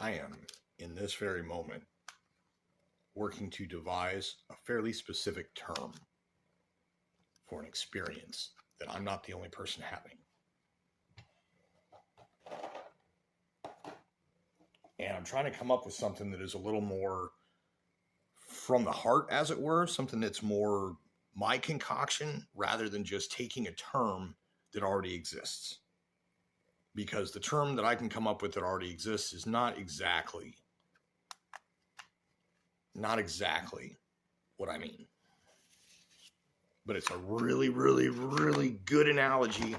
I am, in this very moment, working to devise a fairly specific term for an experience that I'm not the only person having. And I'm trying to come up with something that is a little more from the heart, as it were, something that's more my concoction rather than just taking a term that already exists. Because the term that I can come up with that already exists is not exactly what I mean. But it's a really, really, really good analogy.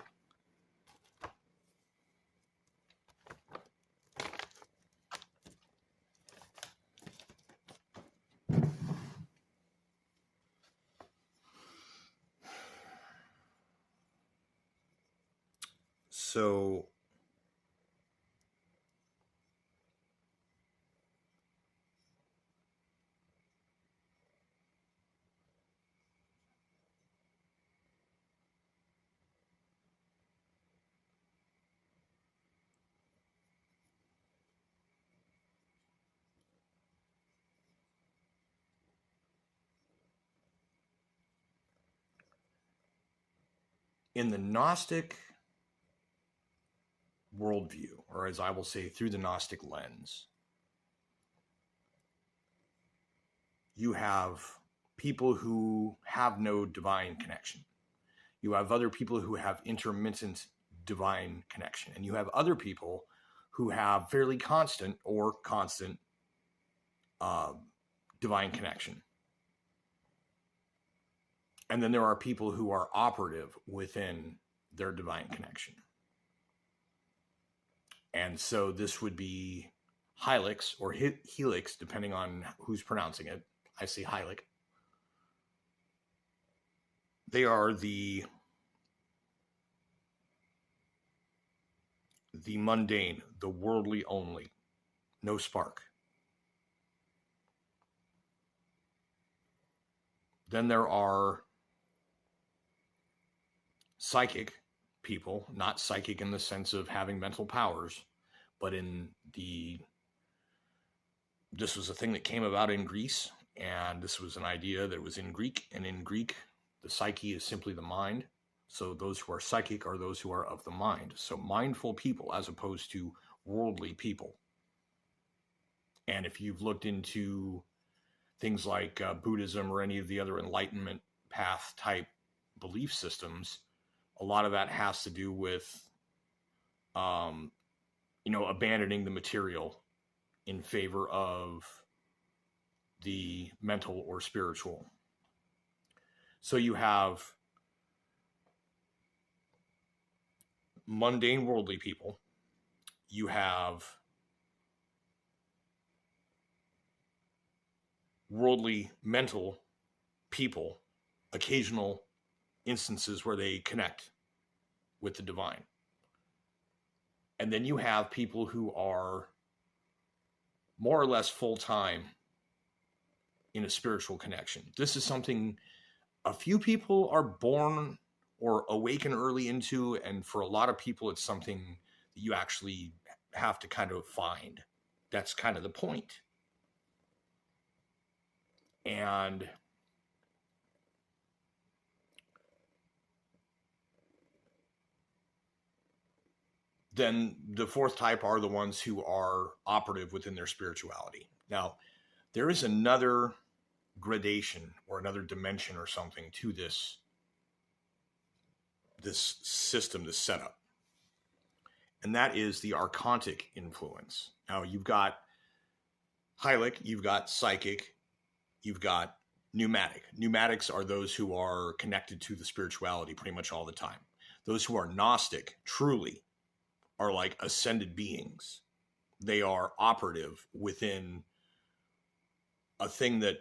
So in the Gnostic worldview, or as I will say, through the Gnostic lens, you have people who have no divine connection. You have other people who have intermittent divine connection. And you have other people who have fairly constant or constant divine connection. And then there are people who are operative within their divine connection. And so this would be Helix or Helix, depending on who's pronouncing it. I say Helix. They are the mundane, the worldly only, no spark. Then there are psychic people, not psychic in the sense of having mental powers, but this was a thing that came about in Greece, and this was an idea that was in Greek, and in Greek, the psyche is simply the mind. So those who are psychic are those who are of the mind. So mindful people as opposed to worldly people. And if you've looked into things like Buddhism or any of the other enlightenment path type belief systems, a lot of that has to do with, abandoning the material in favor of the mental or spiritual. So you have mundane worldly people. You have worldly mental people, occasional instances where they connect with the divine. And then you have people who are more or less full-time in a spiritual connection. This is something a few people are born or awaken early into, and for a lot of people, it's something that you actually have to kind of find. That's kind of the point. And then the fourth type are the ones who are operative within their spirituality. Now, there is another gradation or another dimension or something to this system, this setup. And that is the archontic influence. Now, you've got Hylic, you've got psychic, you've got pneumatic. Pneumatics are those who are connected to the spirituality pretty much all the time. Those who are Gnostic, truly, are like ascended beings. They are operative within a thing that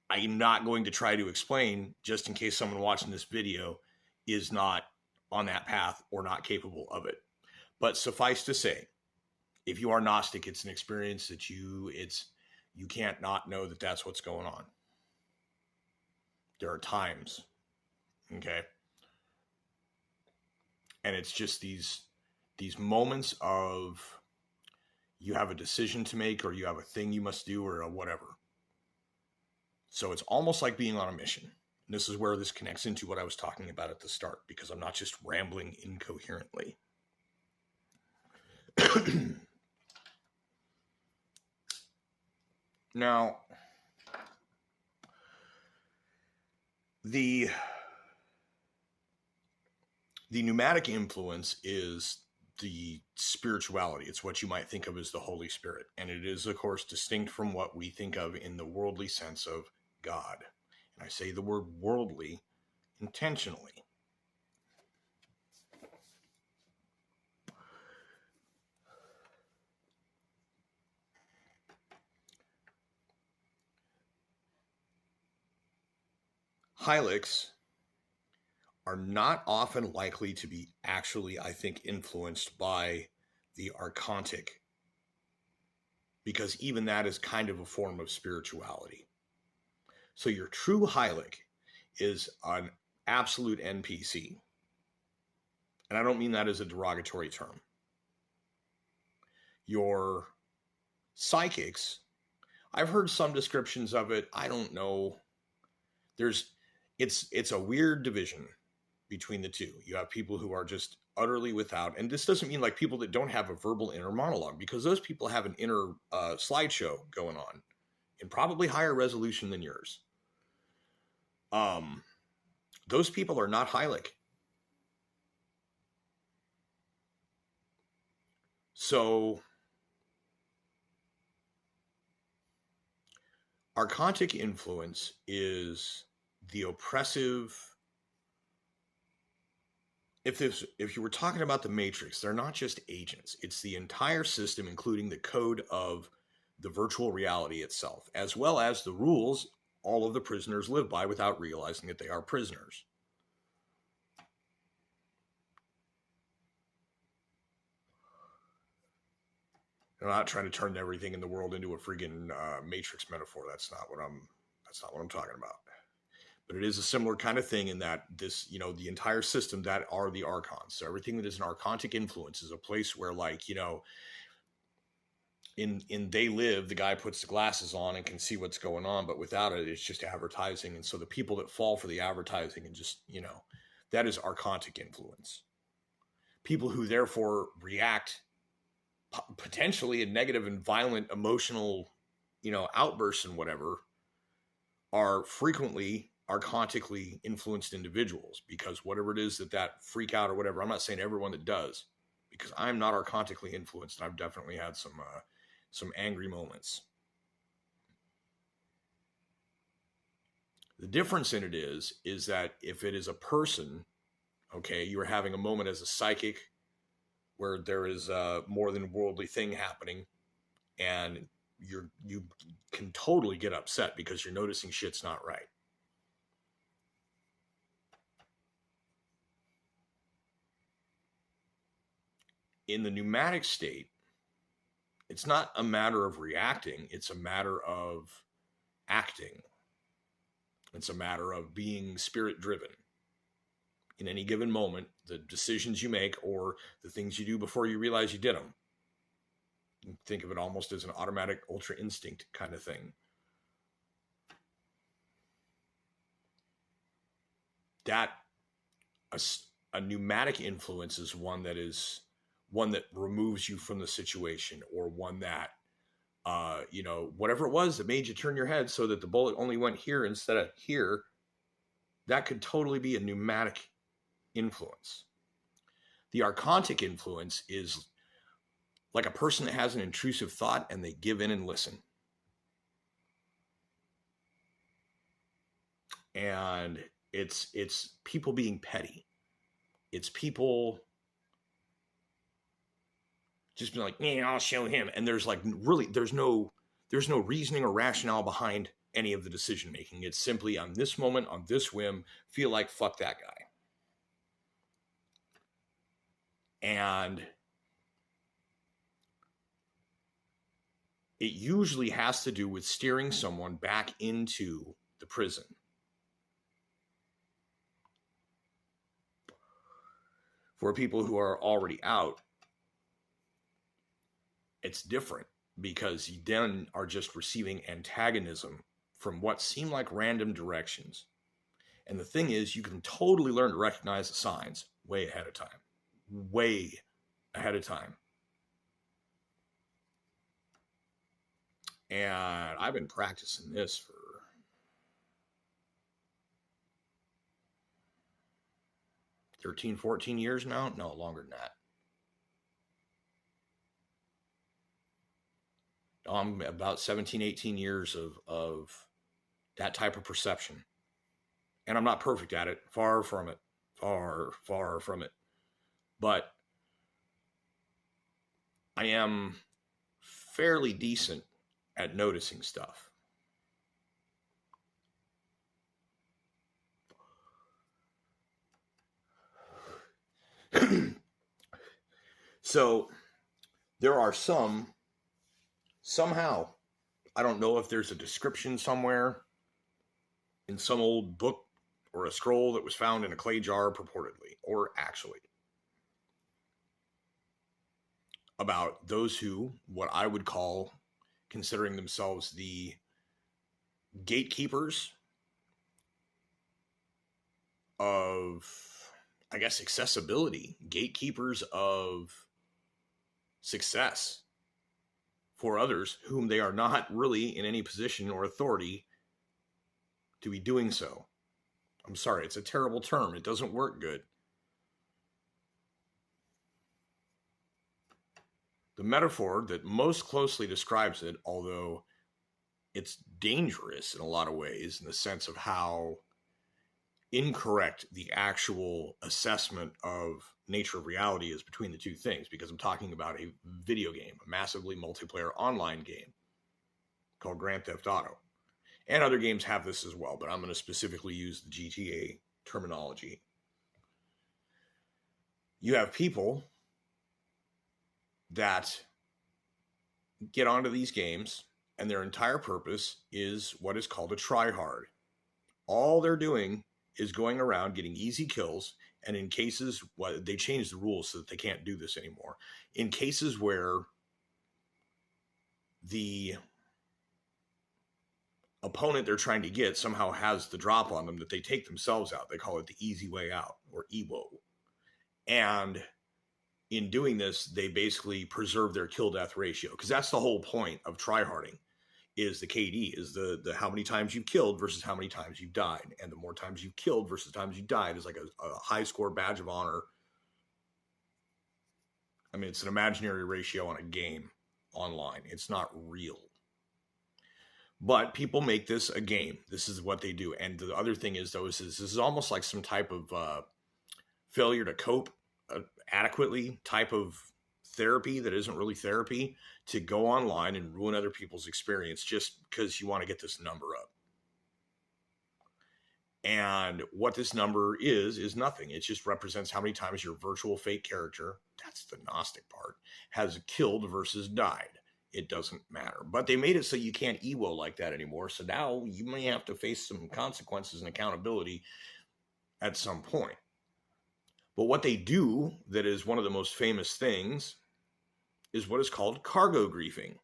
I'm not going to try to explain, just in case someone watching this video is not on that path or not capable of it. But suffice to say, if you are Gnostic, it's an experience that you can't not know that that's what's going on. There are times, okay? And it's just these moments of you have a decision to make, or you have a thing you must do, or a whatever. So it's almost like being on a mission. And this is where this connects into what I was talking about at the start, because I'm not just rambling incoherently. Now, the pneumatic influence is the spirituality. It's what you might think of as the Holy Spirit. And it is, of course, distinct from what we think of in the worldly sense of God. And I say the word worldly intentionally. Hylics are not often likely to be actually, I think, influenced by the archontic, because even that is kind of a form of spirituality. So your true Hylic is an absolute NPC. And I don't mean that as a derogatory term. Your psychics, I've heard some descriptions of it. I don't know. It's a weird division between the two. You have people who are just utterly without, and this doesn't mean like people that don't have a verbal inner monologue, because those people have an inner slideshow going on in probably higher resolution than yours. Those people are not Hylic. So archontic influence is the oppressive. If you were talking about the Matrix, they're not just agents. It's the entire system, including the code of the virtual reality itself, as well as the rules all of the prisoners live by without realizing that they are prisoners. I'm not trying to turn everything in the world into a friggin' Matrix metaphor. That's not what I'm talking about. But it is a similar kind of thing in that this, the entire system that are the archons. So everything that is an archontic influence is a place where, like, in They Live, the guy puts the glasses on and can see what's going on, but without it, it's just advertising. And so the people that fall for the advertising and just, that is archontic influence. People who therefore react potentially in negative and violent emotional, outbursts and whatever, are frequently archontically influenced individuals, because whatever it is that freak out or whatever, I'm not saying everyone that does, because I'm not archontically influenced. And I've definitely had some angry moments. The difference in it is that if it is a person, okay, you are having a moment as a psychic where there is a more than worldly thing happening, and you can totally get upset because you're noticing shit's not right. In the pneumatic state, it's not a matter of reacting, it's a matter of acting. It's a matter of being spirit driven. In any given moment, the decisions you make or the things you do before you realize you did them, think of it almost as an automatic ultra instinct kind of thing. That a pneumatic influence is one that removes you from the situation, or one that whatever it was that made you turn your head so that the bullet only went here instead of here, that could totally be a pneumatic influence. The archontic influence is like a person that has an intrusive thought and they give in and listen. And it's people being petty. It's people just being like, yeah, I'll show him. And there's no reasoning or rationale behind any of the decision making. It's simply on this moment, on this whim, feel like fuck that guy. And it usually has to do with steering someone back into the prison. For people who are already out, it's different because you then are just receiving antagonism from what seem like random directions. And the thing is, you can totally learn to recognize the signs way ahead of time. Way ahead of time. And I've been practicing this for 13, 14 years now. No, longer than that. I'm about 17, 18 years of that type of perception. And I'm not perfect at it. Far from it. Far, far from it. But I am fairly decent at noticing stuff. So there are somehow, I don't know if there's a description somewhere in some old book or a scroll that was found in a clay jar purportedly, or actually, about those who, what I would call, considering themselves the gatekeepers of, I guess, accessibility, gatekeepers of success for others whom they are not really in any position or authority to be doing so. I'm sorry, it's a terrible term. It doesn't work good. The metaphor that most closely describes it, although it's dangerous in a lot of ways in the sense of how incorrect the actual assessment of nature of reality is between the two things, because I'm talking about a video game, a massively multiplayer online game called Grand Theft Auto. And other games have this as well, but I'm going to specifically use the GTA terminology. You have people that get onto these games, and their entire purpose is what is called a try-hard. All they're doing is going around getting easy kills, and in cases, well, they changed the rules so that they can't do this anymore. In cases where the opponent they're trying to get somehow has the drop on them, that they take themselves out. They call it the easy way out, or EWO. And in doing this, they basically preserve their kill-death ratio, because that's the whole point of tryharding, is the KD, is the how many times you've killed versus how many times you've died. And the more times you've killed versus times you died is like a high score badge of honor. I mean, it's an imaginary ratio on a game online. It's not real. But people make this a game. This is what they do. And the other thing is, though, is this is almost like some type of failure to cope adequately type of therapy that isn't really therapy, to go online and ruin other people's experience just because you want to get this number up. And what this number is nothing. It just represents how many times your virtual fake character, that's the Gnostic part, has killed versus died. It doesn't matter. But they made it so you can't EWO like that anymore. So now you may have to face some consequences and accountability at some point. But what they do, that is one of the most famous things, is what is called cargo griefing.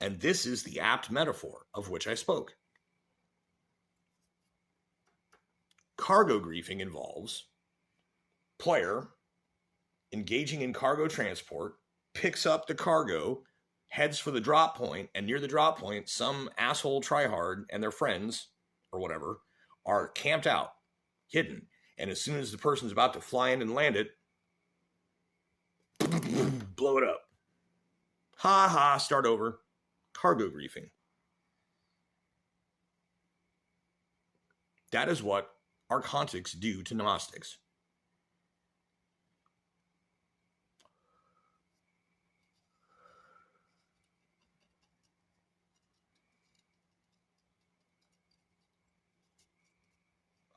And this is the apt metaphor of which I spoke. Cargo griefing involves player engaging in cargo transport, picks up the cargo, heads for the drop point, and near the drop point, some asshole tryhard and their friends, or whatever, are camped out, hidden. And as soon as the person's about to fly in and land it, blow it up. Ha ha, start over. Cargo griefing. That is what archontics do to Gnostics.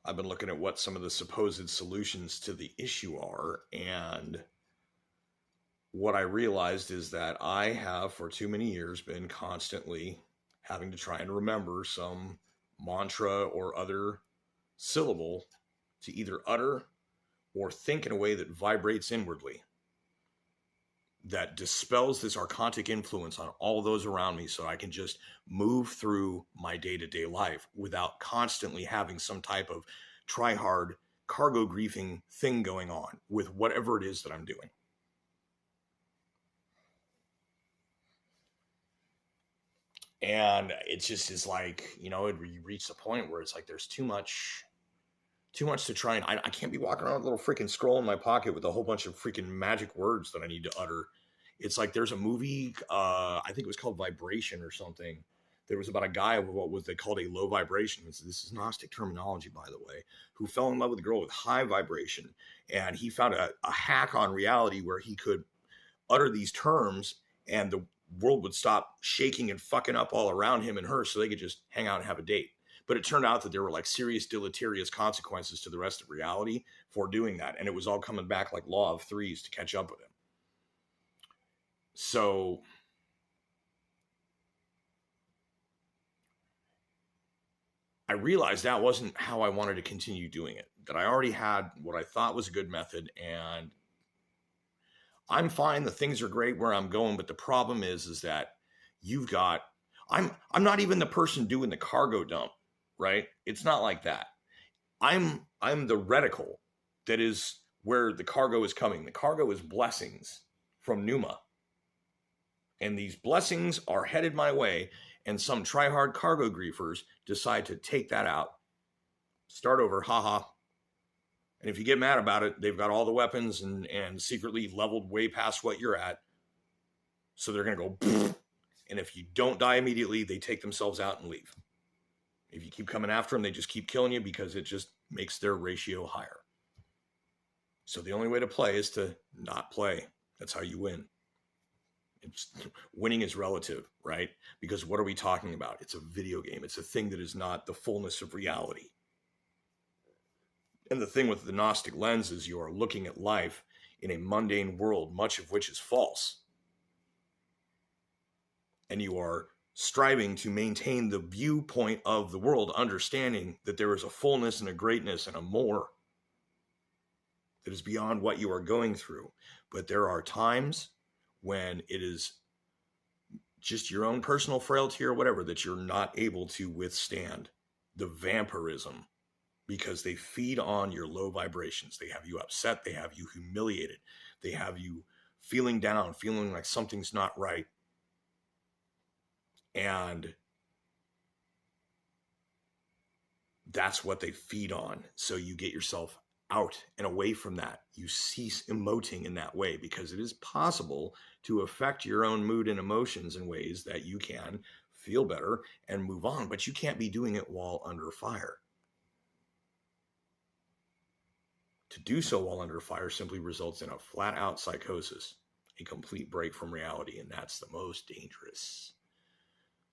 I've been looking at what some of the supposed solutions to the issue are, and what I realized is that I have for too many years been constantly having to try and remember some mantra or other syllable to either utter or think in a way that vibrates inwardly. that dispels this archontic influence on all those around me so I can just move through my day-to-day life without constantly having some type of try-hard cargo griefing thing going on with whatever it is that I'm doing. And it just is like, you know, it reached a point where it's like there's too much to try, and I can't be walking around with a little freaking scroll in my pocket with a whole bunch of freaking magic words that I need to utter. It's like there's a movie, I think it was called Vibration or something. There was about a guy with what was they called a low vibration. This is Gnostic terminology, by the way, who fell in love with a girl with high vibration. And he found a hack on reality where he could utter these terms and the world would stop shaking and fucking up all around him and her so they could just hang out and have a date. But it turned out that there were like serious deleterious consequences to the rest of reality for doing that. And it was all coming back like law of threes to catch up with him. So I realized that wasn't how I wanted to continue doing it, that I already had what I thought was a good method, and I'm fine. The things are great where I'm going. But the problem is that you've got, I'm not even the person doing the cargo dump, right? It's not like that. I'm the reticle that is where the cargo is coming. The cargo is blessings from Pneuma. And these blessings are headed my way. And some try-hard cargo griefers decide to take that out. Start over, haha. And if you get mad about it, they've got all the weapons and secretly leveled way past what you're at. So they're going to go, pfft. And if you don't die immediately, they take themselves out and leave. If you keep coming after them, they just keep killing you because it just makes their ratio higher. So the only way to play is to not play. That's how you win. Winning is relative, right? Because what are we talking about? It's a video game. It's a thing that is not the fullness of reality. And the thing with the Gnostic lens is you are looking at life in a mundane world, much of which is false. And you are striving to maintain the viewpoint of the world, understanding that there is a fullness and a greatness and a more that is beyond what you are going through. But there are times when it is just your own personal frailty or whatever that you're not able to withstand the vampirism, because they feed on your low vibrations. They have you upset. They have you humiliated. They have you feeling down, feeling like something's not right. And that's what they feed on. So you get yourself out and away from that. You cease emoting in that way, because it is possible to affect your own mood and emotions in ways that you can feel better and move on, but you can't be doing it while under fire. To do so while under fire simply results in a flat out psychosis, a complete break from reality, and that's the most dangerous.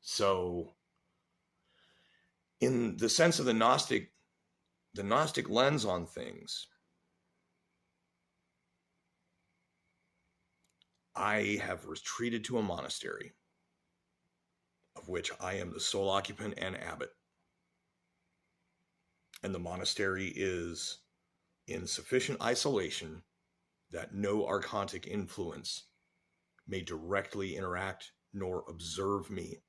So in the sense of the Gnostic lens on things, I have retreated to a monastery of which I am the sole occupant and abbot. And the monastery is in sufficient isolation that no archontic influence may directly interact nor observe me.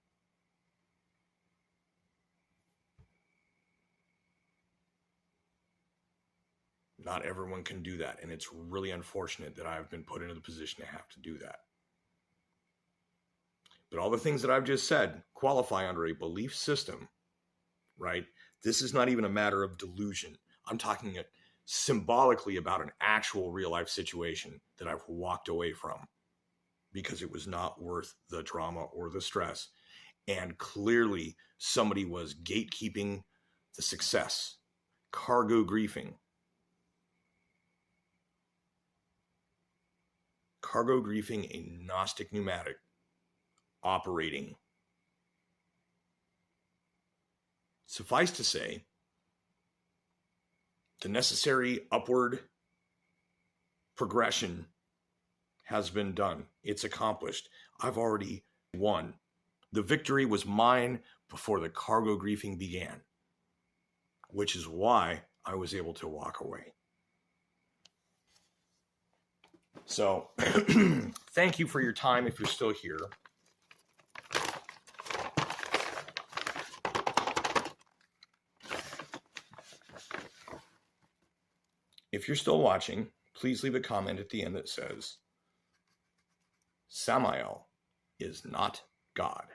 Not everyone can do that, and it's really unfortunate that I've been put into the position to have to do that. But all the things that I've just said qualify under a belief system, right? This is not even a matter of delusion. I'm talking symbolically about an actual real life situation that I've walked away from because it was not worth the drama or the stress. And clearly somebody was gatekeeping the success, cargo griefing. Cargo griefing a Gnostic pneumatic operating. Suffice to say, the necessary upward progression has been done. It's accomplished. I've already won. The victory was mine before the cargo griefing began, which is why I was able to walk away. So thank you for your time if you're still here. If you're still watching, please leave a comment at the end that says, Samael is not God.